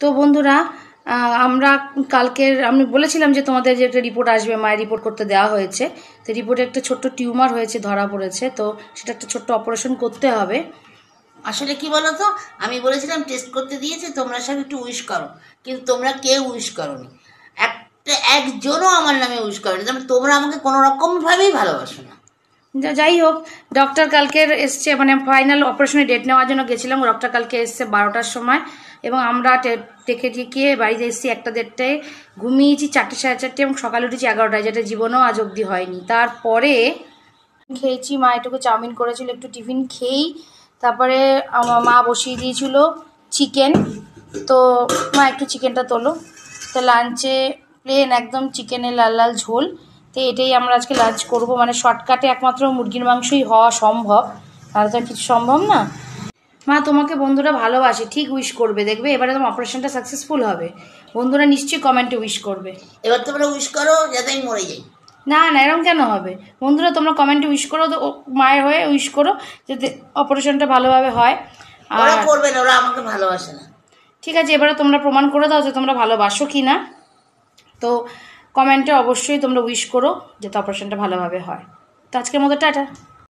তো বন্ধুরা, আমরা কালকের আমি বলেছিলাম যে তোমাদের যে একটা রিপোর্ট আসবে, মায়ের রিপোর্ট করতে দেওয়া হয়েছে। তো রিপোর্টে একটা ছোট্ট টিউমার হয়েছে, ধরা পড়েছে। তো সেটা একটা ছোট্ট অপারেশন করতে হবে। আসলে কি বলো তো, আমি বলেছিলাম টেস্ট করতে দিয়েছে, তোমরা সব একটু উইশ করো, কিন্তু তোমরা কেউ উইশ করোনি। একজনও আমার নামে উইশ করোনি। তোমরা আমাকে কোনো রকম ভাবেই ভালোবাসো না। যাই হোক, ডক্টর কালকের এসছে, মানে ফাইনাল অপারেশনের ডেট নেওয়ার জন্য গেছিলাম। ডক্টর কালকে এসছে 12টার সময়, এবং আমরা টেকে টিকিয়ে বাড়িতে এসেছি 1টা-1:30টায়। ঘুমিয়েছি 4টে, 4:30, এবং সকালে উঠেছি 11টায়, যেটা জীবনেও আজ অবধি হয়নি। তারপরে খেয়েছি, মা এটুকু চাউমিন করেছিল, একটু টিফিন খেয়েই তারপরে আমার মা বসিয়ে দিয়েছিল চিকেন। তো মা একটু চিকেনটা তোলো। তো লাঞ্চে প্লেন একদম চিকেনের লাল লাল ঝোল। তো এটাই আমরা আজকে লাঞ্চ করব। মানে শর্টকাটে একমাত্র মুরগির মাংসই হওয়া সম্ভব, তাহলে তো কিছু সম্ভব না। মা, তোমাকে বন্ধুরা ভালোবাসে, ঠিক উইশ করবে, দেখবে এবারে তোমার অপারেশনটা সাকসেসফুল হবে। বন্ধুরা নিশ্চয়ই কমেন্টে উইশ করবে। এবার তোমরা উইশ করো যাতে আমি মরে যাই। না না, এরকম কেন হবে? বন্ধুরা তোমরা কমেন্টে উইশ করো, তো মায়ের হয়ে উইশ করো যাতে অপারেশনটা ভালোভাবে হয়। ওরা আর করবে না, ওরা আমাকে ভালোবাসে না। ঠিক আছে, এবারে তোমরা প্রমাণ করে দাও যে তোমরা ভালোবাসো কি না। তো কমেন্টে অবশ্যই তোমরা উইশ করো যাতে অপারেশনটা ভালোভাবে হয়। তো আজকের মতো টাটা।